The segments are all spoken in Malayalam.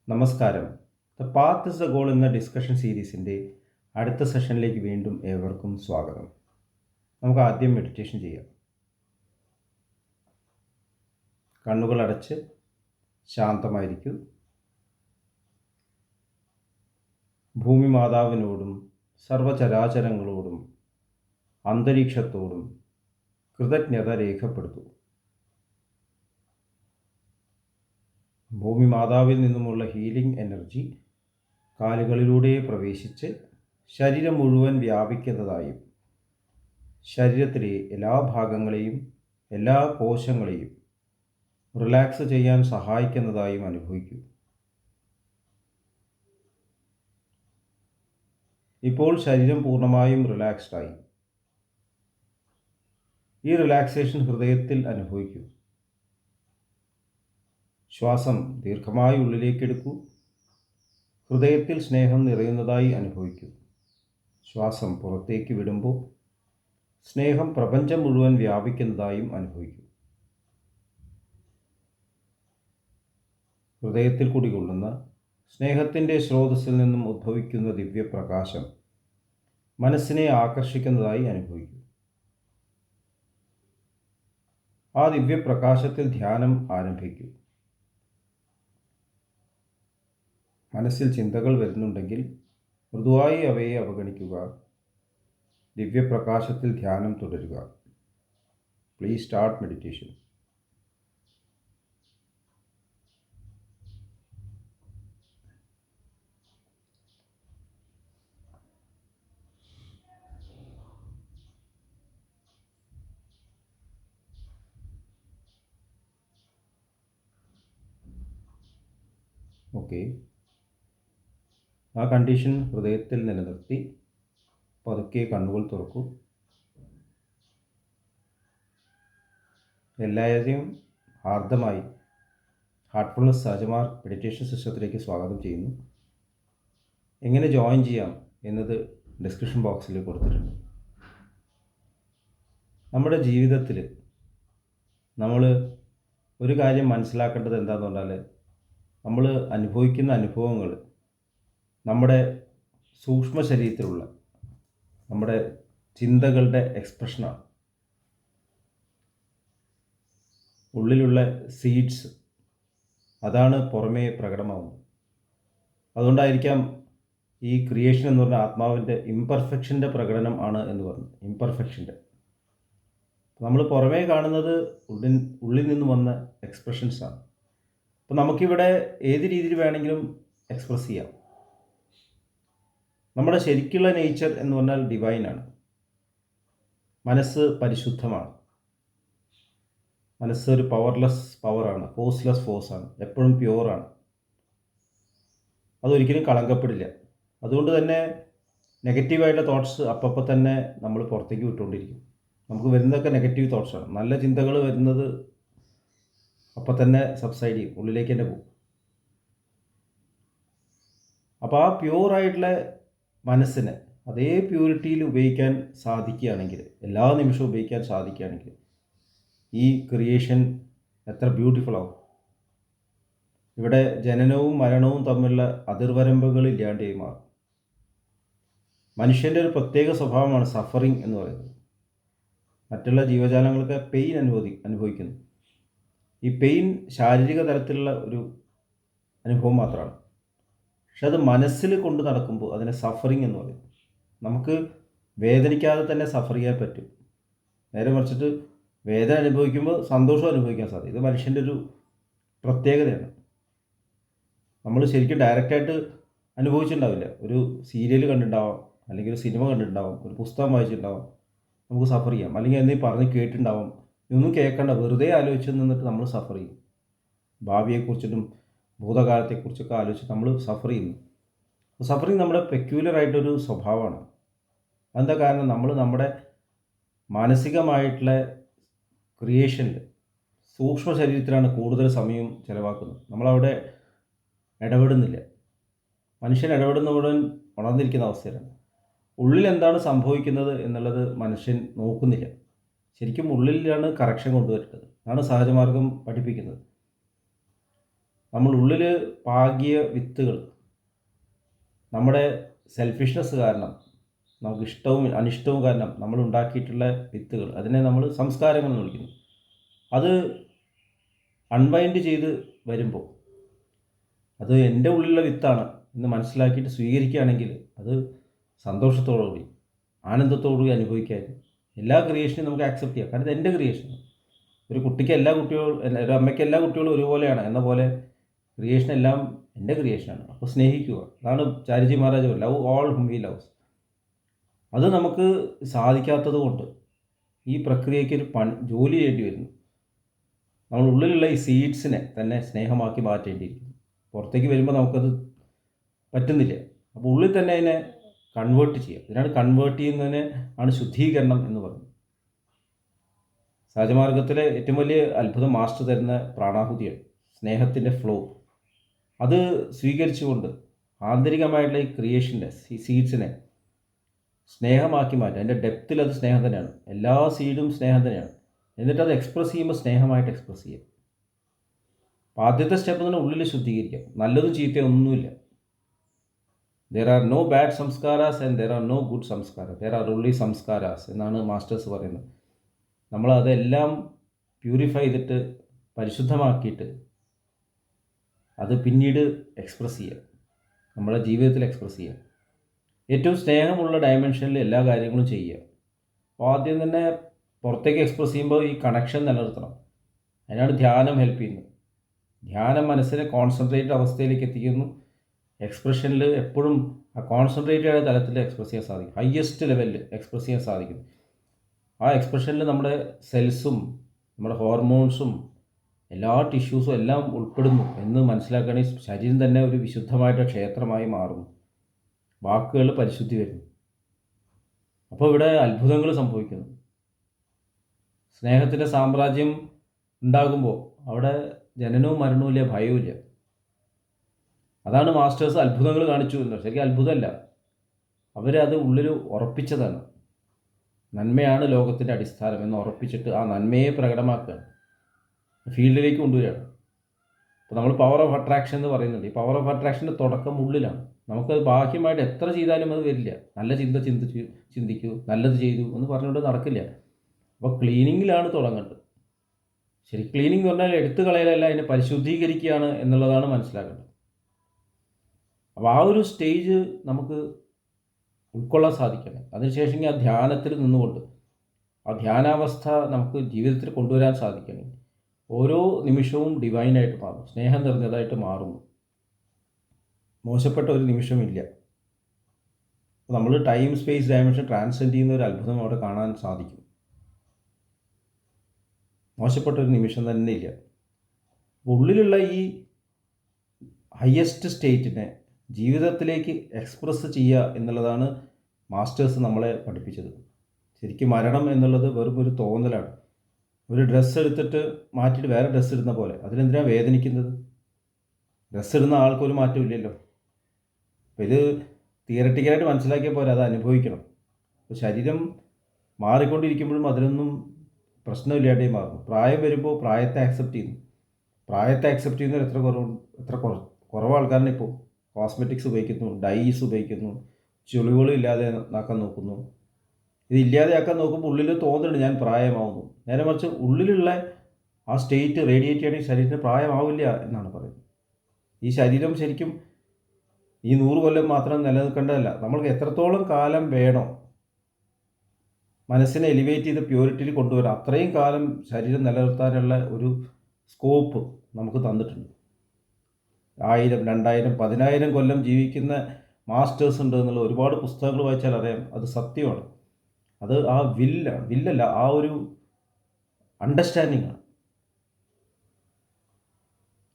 നമസ്കാരം. The path is the goal എന്ന ഡിസ്കഷൻ സീരീസിൻ്റെ അടുത്ത സെഷനിലേക്ക് വീണ്ടും ഏവർക്കും സ്വാഗതം. നമുക്ക് ആദ്യം മെഡിറ്റേഷൻ ചെയ്യാം. കണ്ണുകൾ അടച്ച് ശാന്തമായിരിക്കൂ. ഭൂമി മാതാവിനോടും സർവചരാചരങ്ങളോടും അന്തരീക്ഷത്തോടും കൃതജ്ഞത രേഖപ്പെടുത്തൂ. ഭൂമി മാതാവിൽ നിന്നുമുള്ള ഹീലിംഗ് എനർജി കാലുകളിലൂടെ പ്രവേശിച്ച് ശരീരം മുഴുവൻ വ്യാപിക്കുന്നതായും ശരീരത്തിലെ എല്ലാ ഭാഗങ്ങളെയും എല്ലാ കോശങ്ങളെയും റിലാക്സ് ചെയ്യാൻ സഹായിക്കുന്നതായും അനുഭവിക്കൂ. ഇപ്പോൾ ശരീരം പൂർണ്ണമായും റിലാക്സ്ഡായി. ഈ റിലാക്സേഷൻ ഹൃദയത്തിൽ അനുഭവിക്കൂ. ശ്വാസം ദീർഘമായി ഉള്ളിലേക്കെടുക്കൂ. ഹൃദയത്തിൽ സ്നേഹം നിറയുന്നതായി അനുഭവിക്കൂ. ശ്വാസം പുറത്തേക്ക് വിടുമ്പോൾ സ്നേഹം പ്രപഞ്ചം മുഴുവൻ വ്യാപിക്കുന്നതായും അനുഭവിക്കൂ. ഹൃദയത്തിൽ കുടികൊള്ളുന്ന സ്നേഹത്തിൻ്റെ സ്രോതസ്സിൽ നിന്നും ഉദ്ഭവിക്കുന്ന ദിവ്യപ്രകാശം മനസ്സിനെ ആകർഷിക്കുന്നതായി അനുഭവിക്കൂ. ആ ദിവ്യപ്രകാശത്തിൽ ധ്യാനം ആരംഭിക്കൂ. മനസ്സിൽ ചിന്തകൾ വരുന്നുണ്ടെങ്കിൽ മൃദുവായി അവയെ അവഗണിക്കുക. ദിവ്യപ്രകാശത്തിൽ ധ്യാനം തുടരുക. Please start meditation. ഓക്കെ, ആ കണ്ടീഷൻ ഹൃദയത്തിൽ നിലനിർത്തി പതുക്കെ കണ്ണുകൾ തുറക്കൂ. എല്ലാവരെയും ഹാർദമായി ഹാർട്ട്ഫുൾനെസ് സഹജമാർ മെഡിറ്റേഷൻ സിസ്റ്റത്തിലേക്ക് സ്വാഗതം ചെയ്യുന്നു. എങ്ങനെ ജോയിൻ ചെയ്യാം എന്നത് ഡിസ്ക്രിപ്ഷൻ ബോക്സിൽ കൊടുത്തിട്ടുണ്ട്. നമ്മുടെ ജീവിതത്തിൽ നമ്മൾ ഒരു കാര്യം മനസ്സിലാക്കേണ്ടത് എന്താണെന്ന് പറഞ്ഞാൽ, നമ്മൾ അനുഭവിക്കുന്ന അനുഭവങ്ങൾ നമ്മുടെ സൂക്ഷ്മ ശരീരത്തിലുള്ള നമ്മുടെ ചിന്തകളുടെ എക്സ്പ്രഷനാണ്. ഉള്ളിലുള്ള സീഡ്സ് അതാണ് പുറമേ പ്രകടമാവുന്നത്. അതുകൊണ്ടായിരിക്കാം ഈ ക്രിയേഷൻ എന്ന് പറഞ്ഞ ആത്മാവിൻ്റെ ഇംപെർഫെക്ഷൻ്റെ പ്രകടനം ആണ് എന്ന് പറഞ്ഞു. ഇംപെർഫെക്ഷൻ്റെ നമ്മൾ പുറമേ കാണുന്നത് ഉള്ളിൽ നിന്ന് വന്ന എക്സ്പ്രഷൻസാണ്. അപ്പോൾ നമുക്കിവിടെ ഏത് രീതിയിൽ വേണമെങ്കിലും എക്സ്പ്രസ് ചെയ്യാം. നമ്മുടെ ശരിക്കുള്ള നേച്ചർ എന്ന് പറഞ്ഞാൽ ഡിവൈനാണ്. മനസ്സ് പരിശുദ്ധമാണ്. മനസ്സ് ഒരു പവർലെസ് പവറാണ്, ഫോഴ്സ്ലെസ് ഫോഴ്സാണ്, എപ്പോഴും പ്യുവറാണ്. അതൊരിക്കലും കളങ്കപ്പെടില്ല. അതുകൊണ്ട് തന്നെ നെഗറ്റീവായിട്ടുള്ള തോട്ട്സ് അപ്പം തന്നെ നമ്മൾ പുറത്തേക്ക് വിട്ടുകൊണ്ടിരിക്കും. നമുക്ക് വരുന്നതൊക്കെ നെഗറ്റീവ് തോട്ട്സാണ്. നല്ല ചിന്തകൾ വരുന്നത് അപ്പം തന്നെ സബ്സൈഡ് ചെയ്യും, ഉള്ളിലേക്ക് തന്നെ പോകും. അപ്പോൾ ആ പ്യുവറായിട്ടുള്ള മനസ്സിനെ അതേ പ്യൂരിറ്റിയിൽ ഉപയോഗിക്കാൻ സാധിക്കുകയാണെങ്കിൽ, എല്ലാ നിമിഷവും ഉപയോഗിക്കാൻ സാധിക്കുകയാണെങ്കിൽ ഈ ക്രിയേഷൻ എത്ര ബ്യൂട്ടിഫുൾ ആവും. ഇവിടെ ജനനവും മരണവും തമ്മിലുള്ള അതിർവരമ്പുകൾ ഇല്ലാണ്ടായി മാറും. മനുഷ്യൻ്റെ ഒരു പ്രത്യേക സ്വഭാവമാണ് സഫറിങ് എന്ന് പറയുന്നത്. മറ്റുള്ള ജീവജാലങ്ങൾക്ക് പെയിൻ അനുഭവിക്കുന്നു. ഈ പെയിൻ ശാരീരിക തലത്തിലുള്ള ഒരു അനുഭവം മാത്രമാണ്. പക്ഷെ അത് മനസ്സിൽ കൊണ്ട് നടക്കുമ്പോൾ അതിനെ സഫറിങ് എന്ന് പറയും. നമുക്ക് വേദനിക്കാതെ തന്നെ സഫർ ചെയ്യാൻ പറ്റും. നേരെ മറിച്ചിട്ട് വേദന അനുഭവിക്കുമ്പോൾ സന്തോഷം അനുഭവിക്കാൻ സാധിക്കും. ഇത് മനുഷ്യൻ്റെ ഒരു പ്രത്യേകതയാണ്. നമ്മൾ ശരിക്കും ഡയറക്റ്റായിട്ട് അനുഭവിച്ചിട്ടുണ്ടാവില്ല. ഒരു സീരിയൽ കണ്ടിട്ടുണ്ടാവാം, അല്ലെങ്കിൽ ഒരു സിനിമ കണ്ടിട്ടുണ്ടാവും, ഒരു പുസ്തകം വായിച്ചിട്ടുണ്ടാവും, നമുക്ക് സഫർ ചെയ്യാം. അല്ലെങ്കിൽ എന്തെങ്കിലും പറഞ്ഞ് കേട്ടിട്ടുണ്ടാവും. ഇതൊന്നും കേൾക്കണ്ട, വെറുതെ ആലോചിച്ച് നിന്നിട്ട് നമ്മൾ സഫർ ചെയ്യും. ഭാവിയെക്കുറിച്ചിട്ടും ഭൂതകാലത്തെക്കുറിച്ചൊക്കെ ആലോചിച്ച് നമ്മൾ സഫർ ചെയ്യുന്നു. സഫറിങ് നമ്മുടെ പെക്യുലറായിട്ടൊരു സ്വഭാവമാണ്. അതെന്താ കാരണം? നമ്മൾ നമ്മുടെ മാനസികമായിട്ടുള്ള ക്രിയേഷനിൽ സൂക്ഷ്മ ശരീരത്തിലാണ് കൂടുതൽ സമയം ചിലവാക്കുന്നത്. നമ്മളവിടെ ഇടപെടുന്നില്ല. മനുഷ്യൻ ഇടപെടുന്ന മുഴുവൻ ഉണർന്നിരിക്കുന്ന അവസ്ഥയിലാണ്. ഉള്ളിൽ എന്താണ് സംഭവിക്കുന്നത് എന്നുള്ളത് മനുഷ്യൻ നോക്കുന്നില്ല. ശരിക്കും ഉള്ളിലാണ് കറക്ഷൻ കൊണ്ടുവരേണ്ടത്. അതാണ് സഹജമാർഗം പഠിപ്പിക്കുന്നത്. നമ്മൾ ഉള്ളിൽ പാകിയ വിത്തുകൾ, നമ്മുടെ സെൽഫിഷ്നെസ് കാരണം, നമുക്ക് ഇഷ്ടവും അനിഷ്ടവും കാരണം നമ്മൾ ഉണ്ടാക്കിയിട്ടുള്ള വിത്തുകൾ, അതിനെ നമ്മൾ സംസ്കാരങ്ങൾ എന്ന് വിളിക്കുന്നു. അത് അൺവൈൻഡ് ചെയ്ത് വരുമ്പോൾ അത് എൻ്റെ ഉള്ളിലുള്ള വിത്താണ് എന്ന് മനസ്സിലാക്കിയിട്ട് സ്വീകരിക്കുകയാണെങ്കിൽ അത് സന്തോഷത്തോടുകൂടി ആനന്ദത്തോടുകൂടി അനുഭവിക്കാൻ എല്ലാ ക്രിയേഷനും നമുക്ക് ആക്സെപ്റ്റ് ചെയ്യാം. കാരണം ഇത് എൻ്റെ ക്രിയേഷനാണ്. ഒരു കുട്ടിക്ക് എല്ലാ കുട്ടികളും, ഒരു അമ്മയ്ക്ക് എല്ലാ കുട്ടികളും ഒരുപോലെയാണ് എന്ന പോലെ ക്രിയേഷൻ എല്ലാം എൻ്റെ ക്രിയേഷനാണ്. അപ്പോൾ സ്നേഹിക്കുക. അതാണ് Chariji Maharaj love all whom he loves. അത് നമുക്ക് സാധിക്കാത്തത് കൊണ്ട് ഈ പ്രക്രിയയ്ക്ക് ഒരു ജോലി ചെയ്യേണ്ടി വരുന്നു. നമ്മൾ ഉള്ളിലുള്ള ഈ സീഡ്സിനെ തന്നെ സ്നേഹമാക്കി മാറ്റേണ്ടിയിരിക്കുന്നു. പുറത്തേക്ക് വരുമ്പോൾ നമുക്കത് പറ്റുന്നില്ല. അപ്പോൾ ഉള്ളിൽ തന്നെ അതിനെ കൺവേർട്ട് ചെയ്യുക. ഇതിനാണ് കൺവേർട്ട് ചെയ്യുന്നതിന് ആണ് ശുദ്ധീകരണം എന്ന് പറയുന്നത്. സഹജമാർഗത്തിലെ ഏറ്റവും വലിയ അത്ഭുതം മാസ്റ്റർ തരുന്ന പ്രാണാഹുതിയാണ്, സ്നേഹത്തിൻ്റെ ഫ്ലോ. അത് സ്വീകരിച്ചുകൊണ്ട് ആന്തരികമായിട്ടുള്ള ഈ ക്രിയേഷൻ്റെ ഈ സീഡ്സിനെ സ്നേഹമാക്കി മാറ്റുക. അതിൻ്റെ ഡെപ്തിൽ അത് സ്നേഹം തന്നെയാണ്. എല്ലാ സീഡും സ്നേഹം തന്നെയാണ്. എന്നിട്ട് അത് എക്സ്പ്രസ് ചെയ്യുമ്പോൾ സ്നേഹമായിട്ട് എക്സ്പ്രസ് ചെയ്യുക. അപ്പോൾ ആദ്യത്തെ സ്റ്റെപ്പ് തന്നെ ഉള്ളിൽ ശുദ്ധീകരിക്കുക. നല്ലതും ചീത്തയും ഒന്നുമില്ല. There are no bad samskaras and there are no good സംസ്കാരം. ദർ ആർ ഓൺലി സംസ്കാരാസ് എന്നാണ് മാസ്റ്റേഴ്സ് പറയുന്നത്. നമ്മൾ അതെല്ലാം പ്യൂരിഫൈ ചെയ്തിട്ട് പരിശുദ്ധമാക്കിയിട്ട് അത് പിന്നീട് എക്സ്പ്രസ് ചെയ്യുക, നമ്മുടെ ജീവിതത്തിൽ എക്സ്പ്രസ് ചെയ്യുക. ഏറ്റവും സ്നേഹമുള്ള ഡയമെൻഷനിൽ എല്ലാ കാര്യങ്ങളും ചെയ്യുക. അപ്പോൾ ആദ്യം തന്നെ പുറത്തേക്ക് എക്സ്പ്രസ് ചെയ്യുമ്പോൾ ഈ കണക്ഷൻ നിലനിർത്തണം. അതിനാണ് ധ്യാനം ഹെൽപ്പ് ചെയ്യുന്നത്. ധ്യാനം മനസ്സിനെ കോൺസെൻട്രേറ്റഡ് അവസ്ഥയിലേക്ക് എത്തിക്കുന്നു. എക്സ്പ്രഷനിൽ എപ്പോഴും ആ കോൺസെൻട്രേറ്റഡ് തലത്തിൽ എക്സ്പ്രസ് ചെയ്യാൻ സാധിക്കും, ഹയസ്റ്റ് ലെവലിൽ എക്സ്പ്രസ് ചെയ്യാൻ സാധിക്കും. ആ എക്സ്പ്രഷനിൽ നമ്മുടെ സെൽസും നമ്മുടെ ഹോർമോൺസും എല്ലാ ടിഷ്യൂസും എല്ലാം ഉൾപ്പെടുന്നു എന്ന് മനസ്സിലാക്കുകയാണെങ്കിൽ ശരീരം തന്നെ ഒരു വിശുദ്ധമായിട്ട് ക്ഷേത്രമായി മാറുന്നു. വാക്കുകൾ പരിശുദ്ധി വരുന്നു. അപ്പോൾ ഇവിടെ അത്ഭുതങ്ങൾ സംഭവിക്കുന്നു. സ്നേഹത്തിൻ്റെ സാമ്രാജ്യം ഉണ്ടാകുമ്പോൾ അവിടെ ജനനവും മരണവും ഇല്ല, ഭയവും ഇല്ല. അതാണ് മാസ്റ്റേഴ്സ് അത്ഭുതങ്ങൾ കാണിച്ചു എന്ന്. ശരിക്കും അത്ഭുതമല്ല, അവരത് ഉള്ളിൽ ഉറപ്പിച്ചതാണ്. നന്മയാണ് ലോകത്തിൻ്റെ അടിസ്ഥാനം എന്ന് ഉറപ്പിച്ചിട്ട് ആ നന്മയെ പ്രകടമാക്കുകയാണ്, ഫീൽഡിലേക്ക് കൊണ്ടുവരികയാണ്. അപ്പോൾ നമ്മൾ പവർ ഓഫ് അട്രാക്ഷൻ എന്ന് പറയുന്നുണ്ട്. ഈ പവർ ഓഫ് അട്രാക്ഷൻ്റെ തുടക്കം ഉള്ളിലാണ്. നമുക്കത് ബാഹ്യമായിട്ട് എത്ര ചെയ്താലും അത് വരില്ല. നല്ല ചിന്ത ചിന്തിക്കൂ, നല്ലത് ചെയ്തു എന്ന് പറഞ്ഞുകൊണ്ട് നടക്കില്ല. അപ്പോൾ ക്ലീനിങ്ങിലാണ് തുടങ്ങേണ്ടത്. ശരി, ക്ലീനിങ് എന്ന് പറഞ്ഞാൽ എടുത്തു കളയലല്ല, അതിനെ പരിശുദ്ധീകരിക്കുകയാണ് എന്നുള്ളതാണ് മനസ്സിലാക്കേണ്ടത്. അപ്പോൾ ആ ഒരു സ്റ്റേജ് നമുക്ക് ഉൾക്കൊള്ളാൻ സാധിക്കണം. അതിനുശേഷം ആ ധ്യാനത്തിൽ നിന്നുകൊണ്ട് ആ ധ്യാനാവസ്ഥ നമുക്ക് ജീവിതത്തിൽ കൊണ്ടുവരാൻ സാധിക്കണം. ഓരോ നിമിഷവും ഡിവൈനായിട്ട് മാറും, സ്നേഹം നിറഞ്ഞതായിട്ട് മാറുന്നു. മോശപ്പെട്ട ഒരു നിമിഷമില്ല. നമ്മൾ ടൈം സ്പേസ് ഡയമെൻഷൻ ട്രാൻസെൻഡ് ചെയ്യുന്ന ഒരു അത്ഭുതം അവിടെ കാണാൻ സാധിക്കും. മോശപ്പെട്ട ഒരു നിമിഷം തന്നെ ഇല്ല. ഉള്ളിലുള്ള ഈ ഹയസ്റ്റ് സ്റ്റേറ്റിനെ ജീവിതത്തിലേക്ക് എക്സ്പ്രസ് ചെയ്യുക എന്നുള്ളതാണ് മാസ്റ്റേഴ്സ് നമ്മളെ പഠിപ്പിച്ചത്. ശരിക്കും മരണം എന്നുള്ളത് വെറും ഒരു തോന്നലാണ്. ഒരു ഡ്രസ്സ് എടുത്തിട്ട് മാറ്റിയിട്ട് വേറെ ഡ്രസ്സ് ഇടുന്ന പോലെ. അതിനെന്തിനാണ് വേദനിക്കുന്നത്? ഡ്രസ്സ് ഇടുന്ന ആൾക്കൊരു മാറ്റമില്ലല്ലോ. അപ്പോൾ ഇത് തിയററ്റിക്കലായിട്ട് മനസ്സിലാക്കിയാൽ പോരാ, അത് അനുഭവിക്കണം. അപ്പോൾ ശരീരം മാറിക്കൊണ്ടിരിക്കുമ്പോഴും അതിനൊന്നും പ്രശ്നമില്ലാണ്ടേ മാറുന്നു. പ്രായം വരുമ്പോൾ പ്രായത്തെ ആക്സെപ്റ്റ് ചെയ്യുന്നു. പ്രായത്തെ ആക്സെപ്റ്റ് ചെയ്യുന്നവർ എത്ര കുറവ് ആൾക്കാരാണ് ഇപ്പോൾ. കോസ്മെറ്റിക്സ് ഉപയോഗിക്കുന്നു, ഡൈസ് ഉപയോഗിക്കുന്നു, ചുളിവുകൾ ഇല്ലാതെ ആക്കാൻ നോക്കുന്നു. ഇത് ഇല്ലാതെയാക്കാൻ നോക്കുമ്പോൾ ഉള്ളിൽ തോന്നുന്നുണ്ട് ഞാൻ പ്രായമാവുന്നു. നേരെ മറിച്ച് ഉള്ളിലുള്ള ആ സ്റ്റേറ്റ് റേഡിയേറ്റ് ചെയ്യണമെങ്കിൽ ശരീരത്തിന് പ്രായമാവില്ല എന്നാണ് പറയുന്നത്. ഈ ശരീരം ശരിക്കും ഈ 100 കൊല്ലം മാത്രം നിലനിൽക്കേണ്ടതല്ല. നമ്മൾക്ക് എത്രത്തോളം കാലം വേണോ മനസ്സിനെ എലിവേറ്റ് ചെയ്ത് പ്യൂരിറ്റിയിൽ കൊണ്ടുവരാം, അത്രയും കാലം ശരീരം നിലനിർത്താനുള്ള ഒരു സ്കോപ്പ് നമുക്ക് തന്നിട്ടുണ്ട്. 1000, 2000, 10,000 കൊല്ലം ജീവിക്കുന്ന മാസ്റ്റേഴ്സ് ഉണ്ട് എന്നുള്ള ഒരുപാട് പുസ്തകങ്ങൾ വായിച്ചാൽ അറിയാം. അത് സത്യമാണ്. അത് ആ വില്ലല്ല, ആ ഒരു അണ്ടർസ്റ്റാൻഡിങ് ആണ്.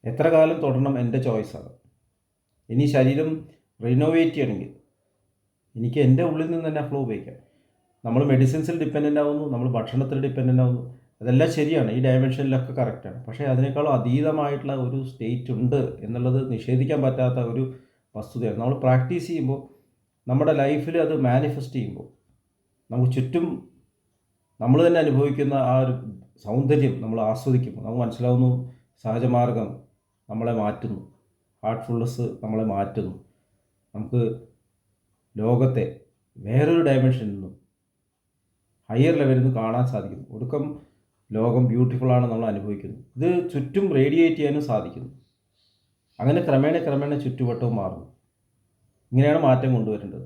എത്ര കാലം തുടരണം എൻ്റെ ചോയ്സാണ്. ഇനി ശരീരം റിനോവേറ്റ് ചെയ്യണമെങ്കിൽ എനിക്ക് എൻ്റെ ഉള്ളിൽ നിന്ന് തന്നെ ഫ്ലോ ഉപയോഗിക്കാം. നമ്മൾ മെഡിസിൻസിൽ ഡിപ്പെൻഡൻ്റ് ആവുന്നു, നമ്മൾ ഭക്ഷണത്തിൽ ഡിപ്പെൻഡൻ്റ് ആവുന്നു. അതെല്ലാം ശരിയാണ്, ഈ ഡയമെൻഷനിലൊക്കെ കറക്റ്റാണ്. പക്ഷേ അതിനേക്കാളും അതീതമായിട്ടുള്ള ഒരു സ്റ്റേറ്റ് ഉണ്ട് എന്നുള്ളത് നിഷേധിക്കാൻ പറ്റാത്ത ഒരു വസ്തുതയാണ്. നമ്മൾ പ്രാക്ടീസ് ചെയ്യുമ്പോൾ നമ്മുടെ ലൈഫിൽ അത് മാനിഫെസ്റ്റ് ചെയ്യുമ്പോൾ നമുക്ക് ചുറ്റും നമ്മൾ തന്നെ അനുഭവിക്കുന്ന ആ ഒരു സൗന്ദര്യം നമ്മൾ ആസ്വദിക്കുമ്പോൾ നമുക്ക് മനസ്സിലാവുന്നു സഹജമാർഗം നമ്മളെ മാറ്റുന്നു. ഹാർട്ട്ഫുൾനെസ് നമ്മളെ മാറ്റുന്നു. നമുക്ക് ലോകത്തെ വേറൊരു ഡയമെൻഷനിൽ നിന്നും ഹയർ ലെവലിൽ നിന്ന് കാണാൻ സാധിക്കുന്നു. ഒടുക്കം ലോകം ബ്യൂട്ടിഫുള്ളാണ് നമ്മൾ അനുഭവിക്കുന്നു. ഇത് ചുറ്റും റേഡിയേറ്റ് ചെയ്യാനും സാധിക്കുന്നു. അങ്ങനെ ക്രമേണ ചുറ്റുവട്ടവും മാറുന്നു. ഇങ്ങനെയാണ് മാറ്റം കൊണ്ടുവരേണ്ടത്.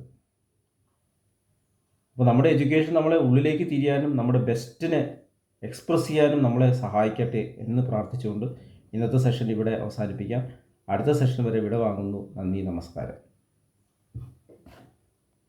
അപ്പോൾ നമ്മുടെ എഡ്യൂക്കേഷൻ നമ്മളെ ഉള്ളിലേക്ക് തിരിയാനും നമ്മുടെ ബെസ്റ്റിനെ എക്സ്പ്രസ് ചെയ്യാനും നമ്മളെ സഹായിക്കട്ടെ എന്ന് പ്രാർത്ഥിച്ചുകൊണ്ട് ഇന്നത്തെ സെഷൻ ഇവിടെ അവസാനിപ്പിക്കാം. അടുത്ത സെഷൻ വരെ വിട വാങ്ങുന്നു. നന്ദി, നമസ്കാരം.